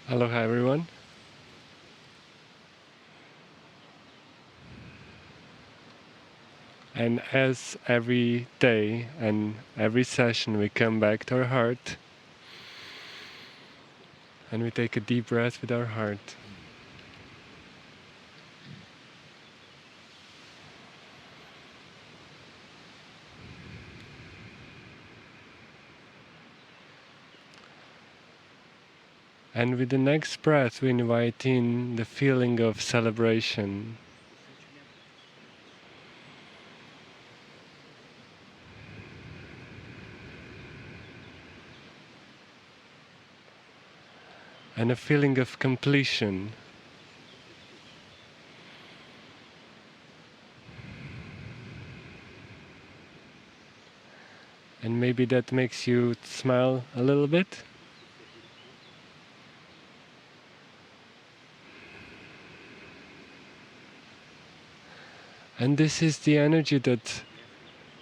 Aloha everyone. And as every day and every session we come back to our heart and we take a deep breath with our heart. And with the next breath we invite in the feeling of celebration. And a feeling of completion. And maybe that makes you smile a little bit. And this is the energy that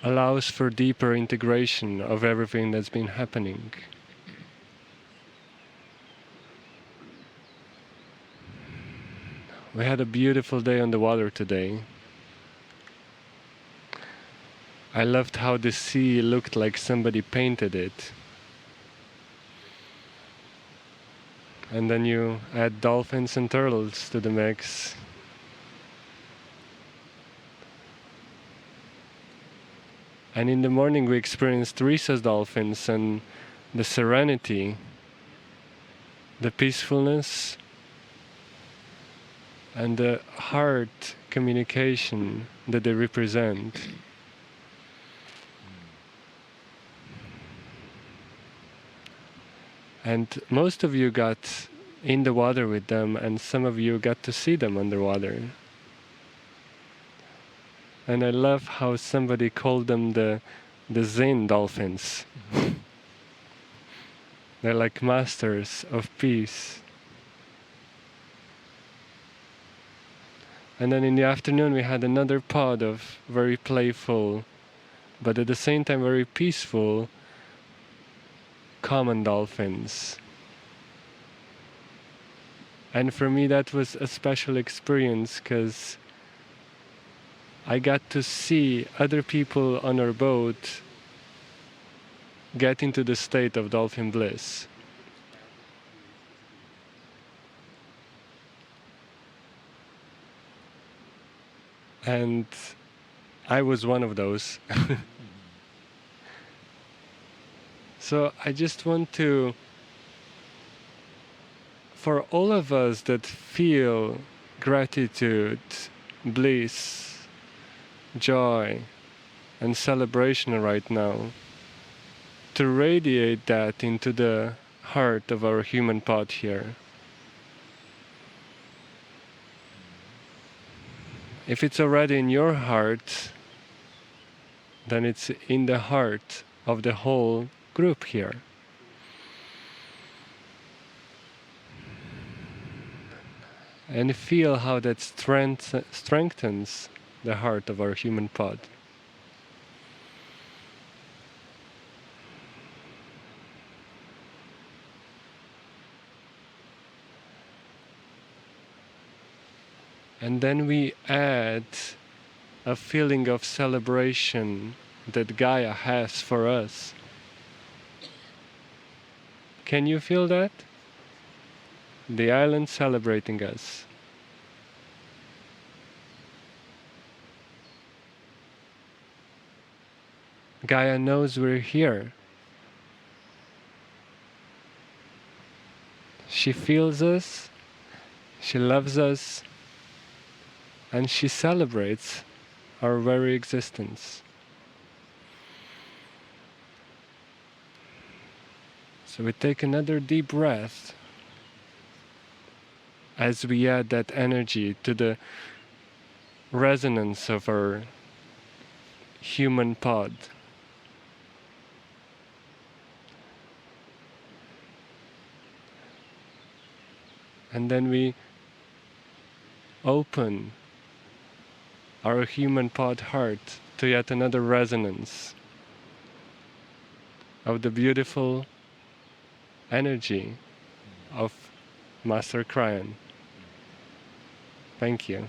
allows for deeper integration of everything that's been happening. We had a beautiful day on the water today. I loved how the sea looked like somebody painted it. And then you add dolphins and turtles to the mix. And in the morning we experienced rhesus dolphins and the serenity, the peacefulness, and the heart communication that they represent. And most of you got in the water with them, and some of you got to see them underwater. And I love how somebody called them the Zen dolphins. They're like masters of peace. And then in the afternoon we had another pod of very playful, but at the same time very peaceful, common dolphins. And for me that was a special experience because I got to see other people on our boat get into the state of dolphin bliss. And I was one of those. So I just want to, for all of us that feel gratitude, bliss, joy, and celebration right now, to radiate that into the heart of our human pod here. If it's already in your heart, then it's in the heart of the whole group here. And feel how that strengthens the heart of our human pod. And then we add a feeling of celebration that Gaia has for us. Can you feel that? The island celebrating us. Gaia knows we're here. She feels us, she loves us, and she celebrates our very existence. So we take another deep breath as we add that energy to the resonance of our human pod. And then we open our human pod heart to yet another resonance of the beautiful energy of Master Kryon. Thank you.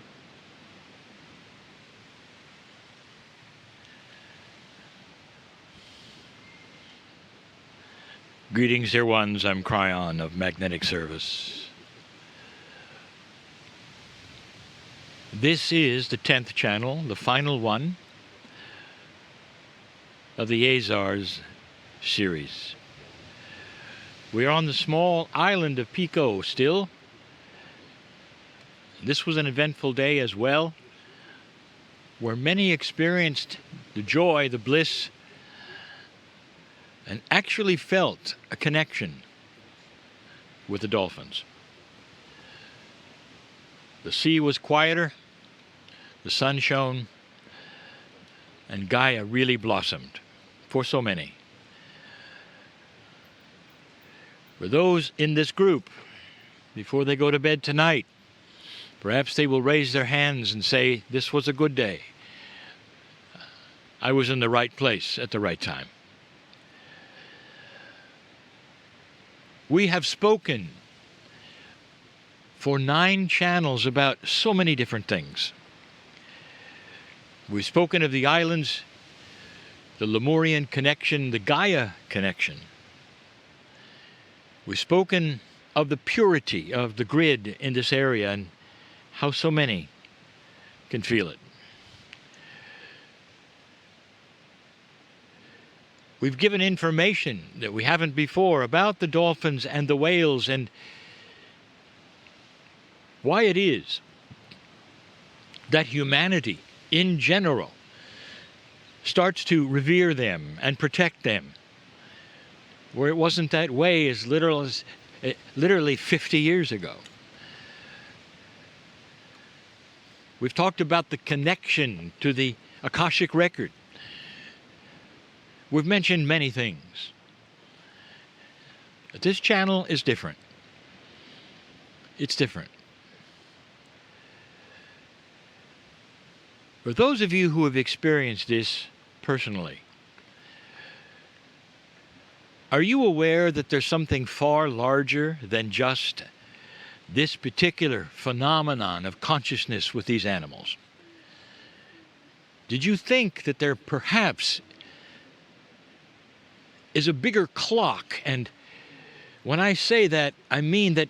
Greetings, dear ones. I'm Kryon of Magnetic Service. This is the 10th channel, the final one of the Azores series. We are on the small island of Pico still. This was an eventful day as well, where many experienced the joy, the bliss, and actually felt a connection with the dolphins. The sea was quieter, the sun shone, and Gaia really blossomed for so many. For those in this group, before they go to bed tonight, perhaps they will raise their hands and say, this was a good day. I was in the right place at the right time. We have spoken for 9 channels about so many different things. We've spoken of the islands, the Lemurian connection, the Gaia connection. We've spoken of the purity of the grid in this area and how so many can feel it. We've given information that we haven't before about the dolphins and the whales and why it is that humanity in general starts to revere them and protect them, where it wasn't that way as literally 50 years ago. We've talked about the connection to the Akashic record. We've mentioned many things. But this channel is different. It's different. For those of you who have experienced this personally, are you aware that there's something far larger than just this particular phenomenon of consciousness with these animals? Did you think that there perhaps is a bigger clock? And when I say that, I mean that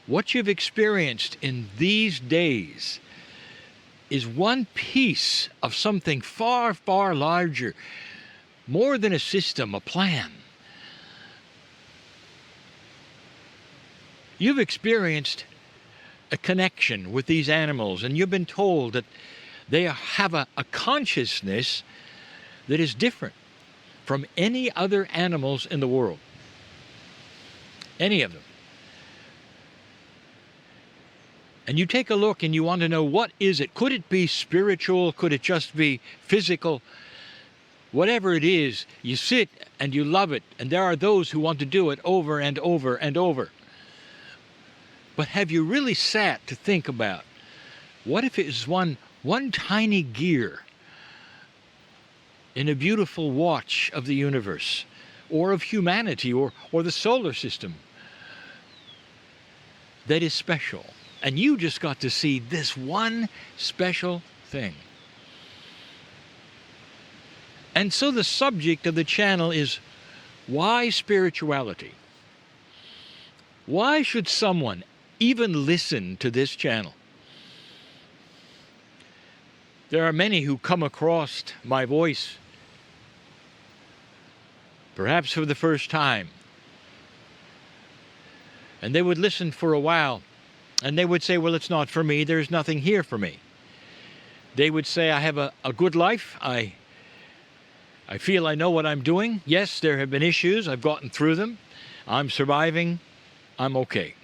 what you've experienced in these days is one piece of something far, far larger, more than a system, a plan. You've experienced a connection with these animals, and you've been told that they have a consciousness that is different from any other animals in the world. Any of them. And you take a look and you want to know, what is it? Could it be spiritual? Could it just be physical? Whatever it is, you sit and you love it. And there are those who want to do it over and over and over. But have you really sat to think about, what if it was one tiny gear in a beautiful watch of the universe, or of humanity, or the solar system, that is special? And you just got to see this one special thing. And so the subject of the channel is, why spirituality? Why should someone even listen to this channel? There are many who come across my voice, perhaps for the first time, and they would listen for a while, and they would say, well, it's not for me, there's nothing here for me. They would say, I have a good life, I feel I know what I'm doing. Yes, there have been issues, I've gotten through them, I'm surviving, I'm okay.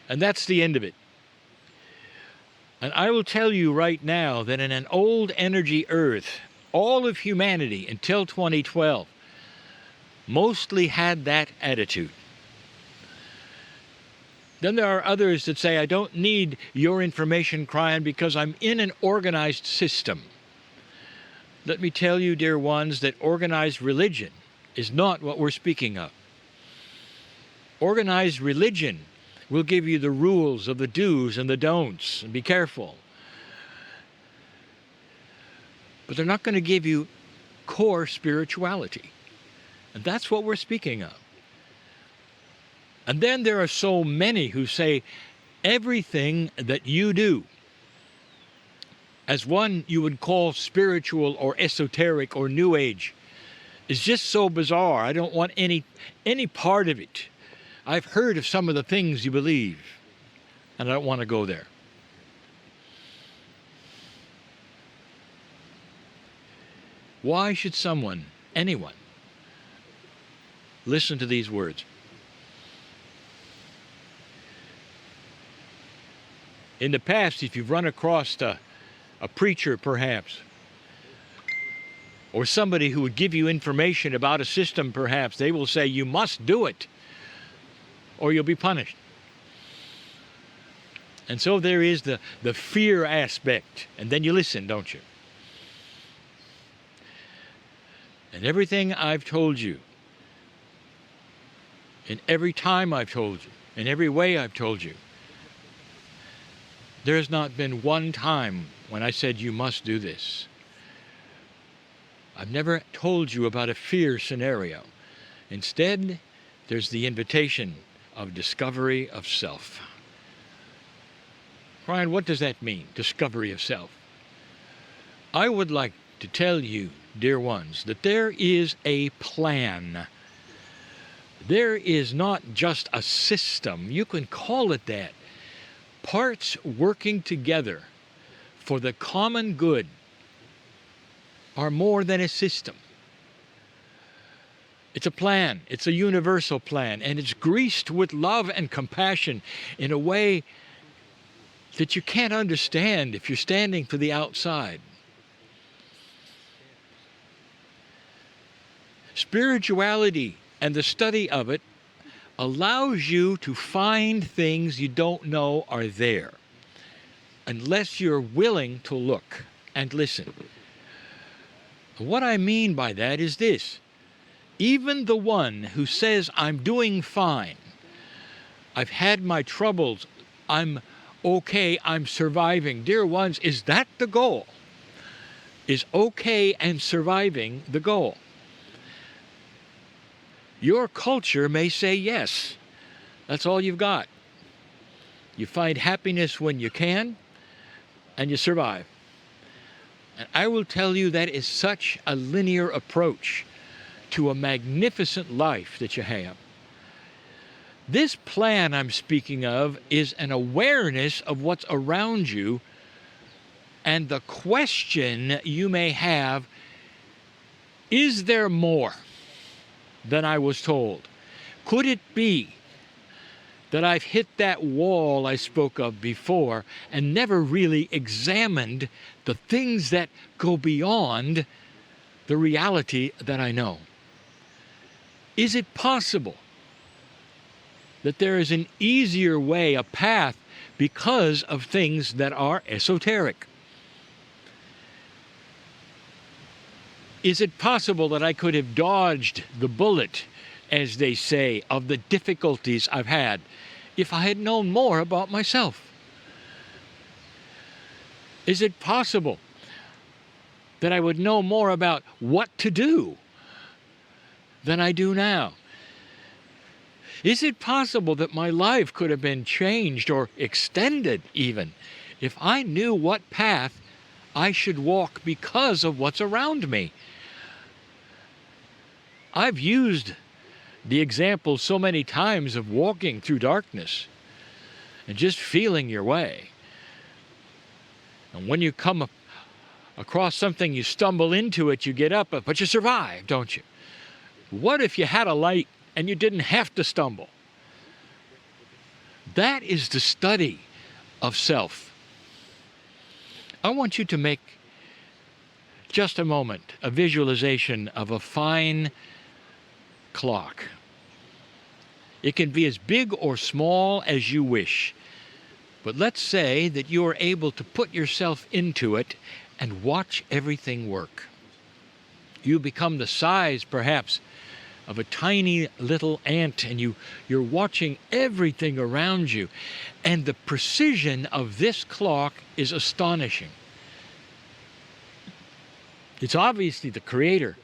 And that's the end of it. And I will tell you right now that in an old energy earth, all of humanity until 2012 mostly had that attitude. Then there are others that say, I don't need your information, Kryon, because I'm in an organized system. Let me tell you, dear ones, that organized religion is not what we're speaking of. Organized religion will give you the rules of the do's and the don'ts, and be careful. But they're not going to give you core spirituality. And that's what we're speaking of. And then there are so many who say everything that you do, as one you would call spiritual or esoteric or New Age, is just so bizarre. I don't want any part of it. I've heard of some of the things you believe, and I don't want to go there. Why should someone, anyone, listen to these words? In the past, if you've run across a preacher, perhaps, or somebody who would give you information about a system, perhaps, they will say, you must do it, or you'll be punished. And so there is the fear aspect, and then you listen, don't you? And everything I've told you, in every time I've told you, in every way I've told you, there has not been one time when I said you must do this. I've never told you about a fear scenario. Instead, there's the invitation of discovery of self. Kryon, what does that mean, discovery of self? I would like to tell you, dear ones, that there is a plan. There is not just a system. You can call it that. Parts working together for the common good are more than a system. It's a plan. It's a universal plan, and it's greased with love and compassion in a way that you can't understand if you're standing to the outside. Spirituality and the study of it allows you to find things you don't know are there, unless you're willing to look and listen. What I mean by that is this: even the one who says, I'm doing fine, I've had my troubles, I'm okay, I'm surviving. Dear ones, is that the goal? Is okay and surviving the goal? Your culture may say yes. That's all you've got. You find happiness when you can, and you survive. And I will tell you that is such a linear approach to a magnificent life that you have. This plan I'm speaking of is an awareness of what's around you, and the question you may have, is there more than I was told? Could it be that I've hit that wall I spoke of before and never really examined the things that go beyond the reality that I know? Is it possible that there is an easier way, a path, because of things that are esoteric? Is it possible that I could have dodged the bullet, as they say, of the difficulties I've had if I had known more about myself? Is it possible that I would know more about what to do than I do now? Is it possible that my life could have been changed or extended even if I knew what path I should walk because of what's around me? I've used the example so many times of walking through darkness and just feeling your way. And when you come across something, you stumble into it, you get up, but you survive, don't you? What if you had a light and you didn't have to stumble? That is the study of self. I want you to make just a moment a visualization of a fine clock. It can be as big or small as you wish, but let's say that you are able to put yourself into it and watch everything work. You become the size, perhaps, of a tiny little ant, and you're watching everything around you. And the precision of this clock is astonishing. It's obviously the Creator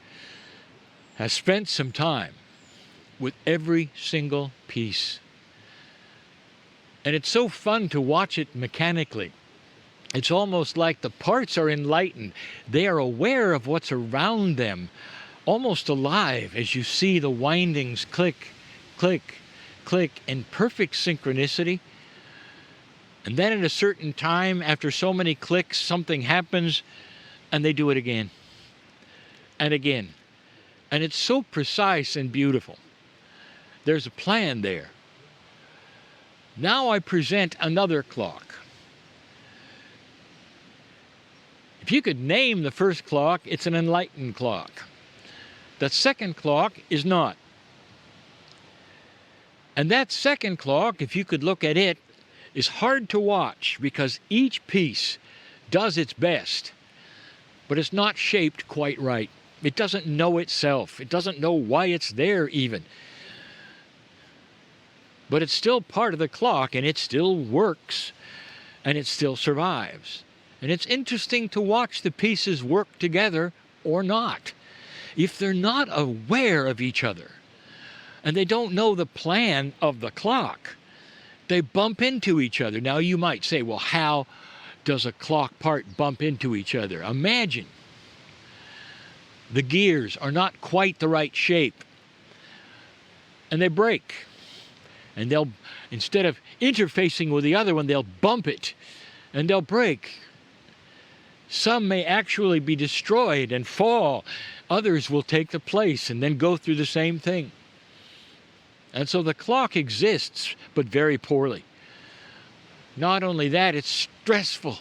has spent some time with every single piece. And it's so fun to watch it mechanically. It's almost like the parts are enlightened. They are aware of what's around them, almost alive as you see the windings click, click, click in perfect synchronicity. And then at a certain time, after so many clicks, something happens and they do it again and again. And it's so precise and beautiful. There's a plan there. Now I present another clock. If you could name the first clock, it's an enlightened clock. The second clock is not. And that second clock, if you could look at it, is hard to watch because each piece does its best, but it's not shaped quite right. It doesn't know itself. It doesn't know why it's there even. But it's still part of the clock, and it still works, and it still survives. And it's interesting to watch the pieces work together or not. If they're not aware of each other, and they don't know the plan of the clock, they bump into each other. Now you might say, well, how does a clock part bump into each other? Imagine the gears are not quite the right shape, and they break. And they'll, instead of interfacing with the other one, they'll bump it, and they'll break. Some may actually be destroyed and fall. Others will take the place and then go through the same thing. And so the clock exists, but very poorly. Not only that, it's stressful.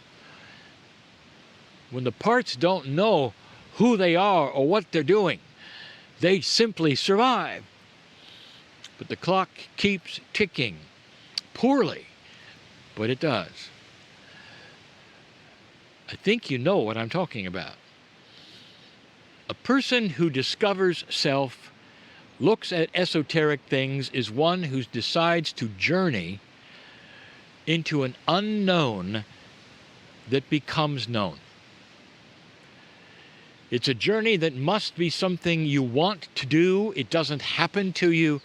When the parts don't know who they are or what they're doing, they simply survive. But the clock keeps ticking, poorly, but it does. I think you know what I'm talking about. A person who discovers self, looks at esoteric things, is one who decides to journey into an unknown that becomes known. It's a journey that must be something you want to do. It doesn't happen to you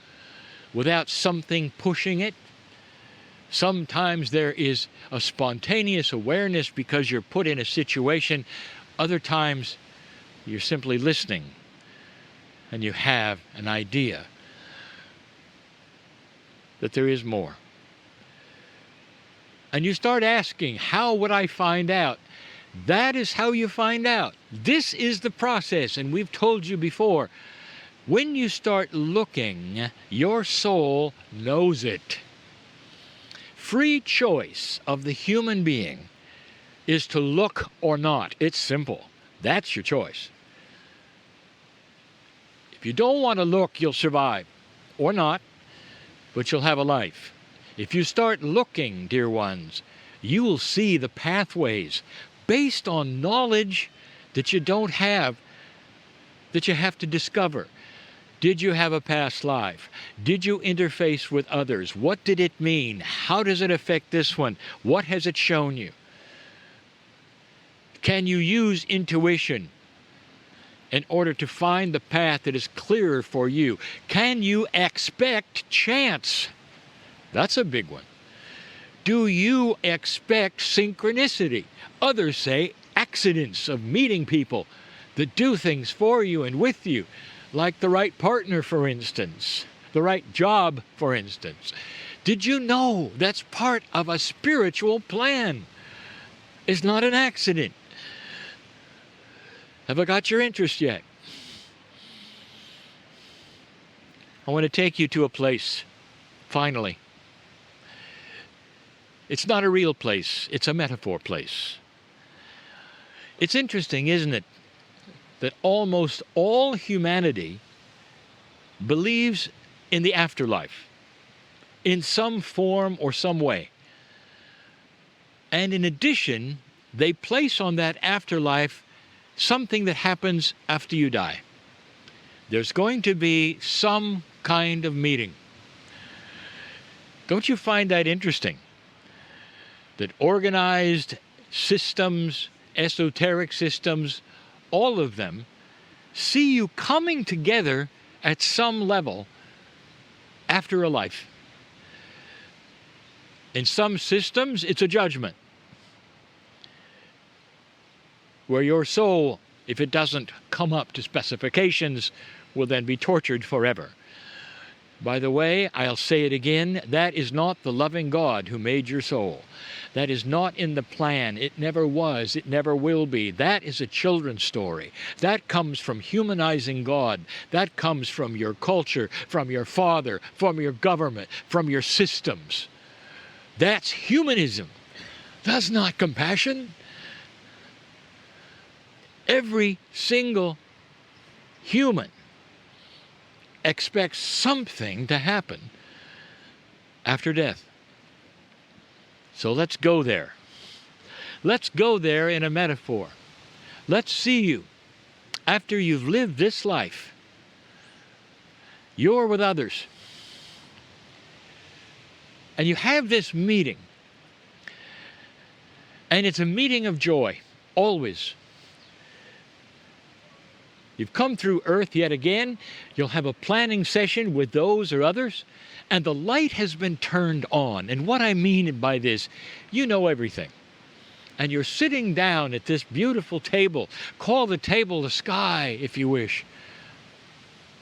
without something pushing it. Sometimes there is a spontaneous awareness because you're put in a situation. Other times you're simply listening and you have an idea that there is more. And you start asking, how would I find out? That is how you find out. This is the process, and we've told you before. When you start looking, your soul knows it. Free choice of the human being is to look or not. It's simple. That's your choice. If you don't want to look, you'll survive. Or not, but you'll have a life. If you start looking, dear ones, you will see the pathways based on knowledge that you don't have, that you have to discover. Did you have a past life? Did you interface with others? What did it mean? How does it affect this one? What has it shown you? Can you use intuition in order to find the path that is clearer for you? Can you expect chance? That's a big one. Do you expect synchronicity? Others say accidents of meeting people that do things for you and with you, like the right partner, for instance, the right job, for instance. Did you know that's part of a spiritual plan? It's not an accident. Have I got your interest yet? I want to take you to a place, finally. It's not a real place, it's a metaphor place. It's interesting, isn't it, that almost all humanity believes in the afterlife in some form or some way. And in addition, they place on that afterlife something that happens after you die. There's going to be some kind of meeting. Don't you find that interesting? That organized systems, esoteric systems, all of them see you coming together at some level after a life. In some systems, it's a judgment, where your soul, if it doesn't come up to specifications, will then be tortured forever. By the way, I'll say it again, that is not the loving God who made your soul. That is not in the plan. It never was. It never will be. That is a children's story. That comes from humanizing God. That comes from your culture, from your father, from your government, from your systems. That's humanism. That's not compassion. Every single human expects something to happen after death. So let's go there. Let's go there in a metaphor. Let's see you after you've lived this life. You're with others. And you have this meeting. And it's a meeting of joy, always. You've come through Earth yet again. You'll have a planning session with those or others, and the light has been turned on. And what I mean by this, you know everything. And you're sitting down at this beautiful table. Call the table the sky, if you wish.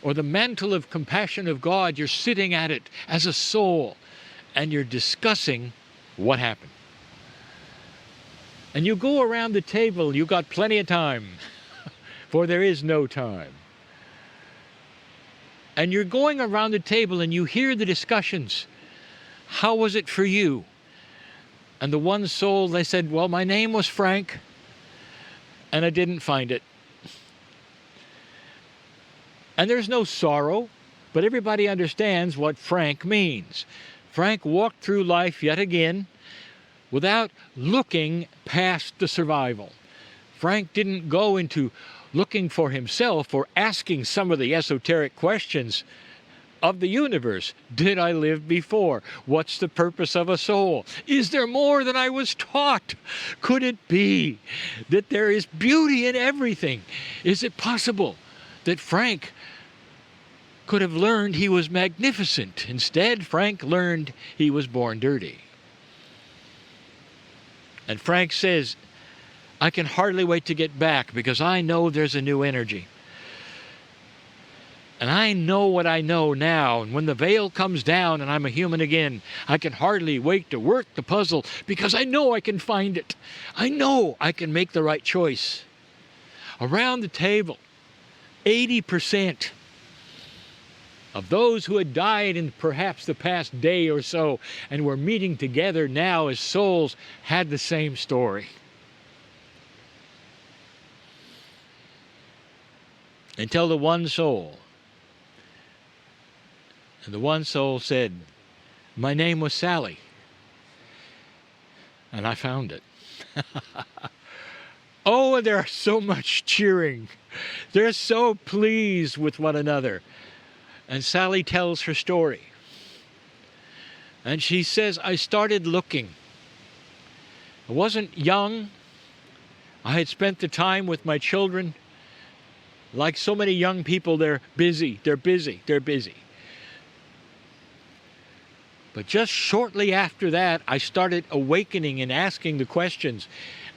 Or the mantle of compassion of God, you're sitting at it as a soul, and you're discussing what happened. And you go around the table, you've got plenty of time. For there is no time. And you're going around the table and you hear the discussions. How was it for you? And the one soul, they said, well, my name was Frank, and I didn't find it. And there's no sorrow, but everybody understands what Frank means. Frank walked through life yet again without looking past the survival. Frank didn't go into looking for himself or asking some of the esoteric questions of the universe. Did I live before? What's the purpose of a soul? Is there more than I was taught? Could it be that there is beauty in everything? Is it possible that Frank could have learned he was magnificent? Instead, Frank learned he was born dirty. And Frank says, I can hardly wait to get back because I know there's a new energy. And I know what I know now. And when the veil comes down and I'm a human again, I can hardly wait to work the puzzle because I know I can find it. I know I can make the right choice. Around the table, 80% of those who had died in perhaps the past day or so and were meeting together now as souls had the same story. Until the one soul. And the one soul said, my name was Sally. And I found it. Oh, and there's so much cheering. They're so pleased with one another. And Sally tells her story. And she says, I started looking. I wasn't young. I had spent the time with my children. Like so many young people, they're busy. But just shortly after that, I started awakening and asking the questions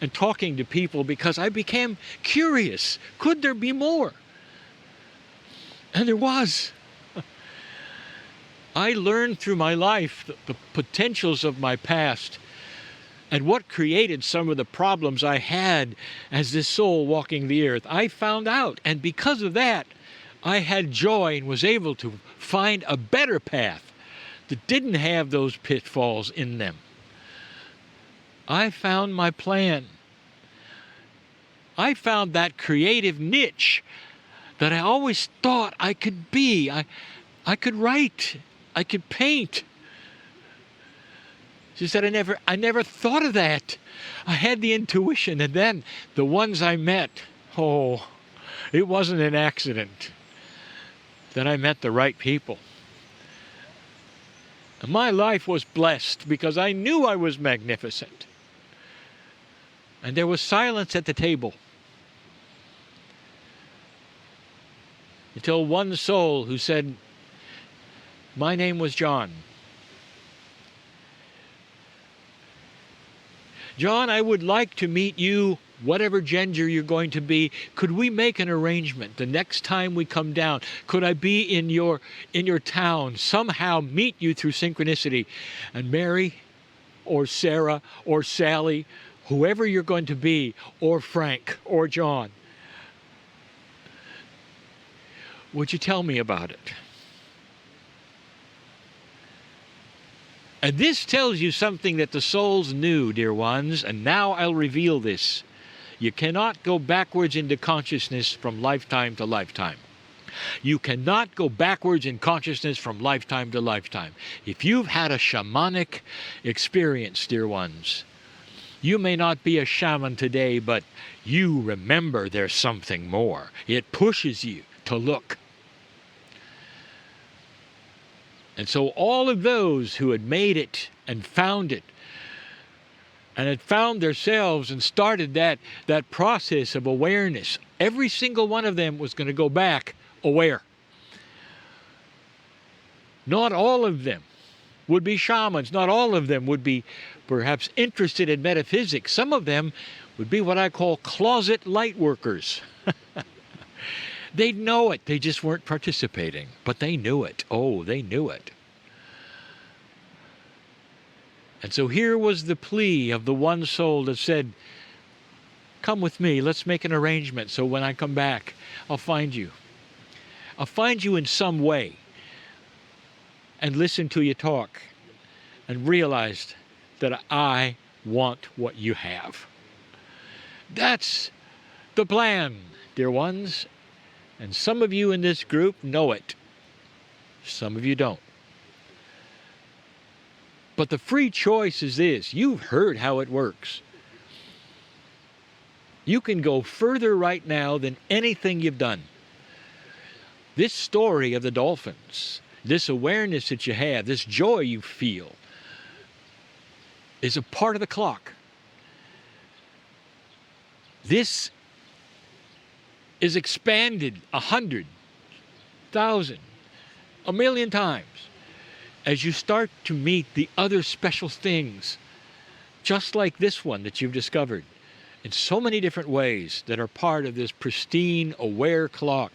and talking to people because I became curious. Could there be more? And there was. I learned through my life the potentials of my past and what created some of the problems I had as this soul walking the earth. I found out, and because of that, I had joy and was able to find a better path that didn't have those pitfalls in them. I found my plan. I found that creative niche that I always thought I could be. I could write. I could paint. She said, I never thought of that. I had the intuition, and then the ones I met, oh, it wasn't an accident. that I met the right people. And my life was blessed because I knew I was magnificent. And there was silence at the table. Until one soul who said, "My name was John. John, I would like to meet you, whatever gender you're going to be. Could we make an arrangement the next time we come down? Could I be in your town, somehow meet you through synchronicity?" And Mary or Sarah or Sally, whoever you're going to be, or Frank or John, would you tell me about it? And this tells you something that the souls knew, dear ones, and now I'll reveal this. You cannot go backwards into consciousness from lifetime to lifetime. You cannot go backwards in consciousness from lifetime to lifetime. If you've had a shamanic experience, dear ones, you may not be a shaman today, but you remember there's something more. It pushes you to look. And so all of those who had made it and found it, and had found themselves and started that process of awareness, every single one of them was going to go back aware. Not all of them would be shamans. Not all of them would be perhaps interested in metaphysics. Some of them would be what I call closet light workers. They'd know it. They just weren't participating. But they knew it. Oh, they knew it. And so here was the plea of the one soul that said, "Come with me. Let's make an arrangement so when I come back, I'll find you. I'll find you in some way." And listen to you talk. And realized that I want what you have. That's the plan, dear ones. And some of you in this group know it. Some of you don't. But the free choice is this. You've heard how it works. You can go further right now than anything you've done. This story of the dolphins, this awareness that you have, this joy you feel, is a part of the clock. This is expanded 100, 1,000, 1,000,000 times as you start to meet the other special things, just like this one that you've discovered, in so many different ways that are part of this pristine, aware clock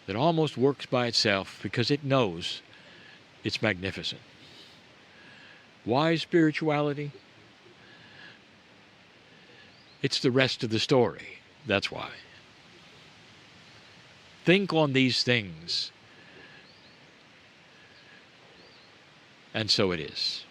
that almost works by itself because it knows it's magnificent. Why spirituality? It's the rest of the story. That's why. Think on these things. And so it is.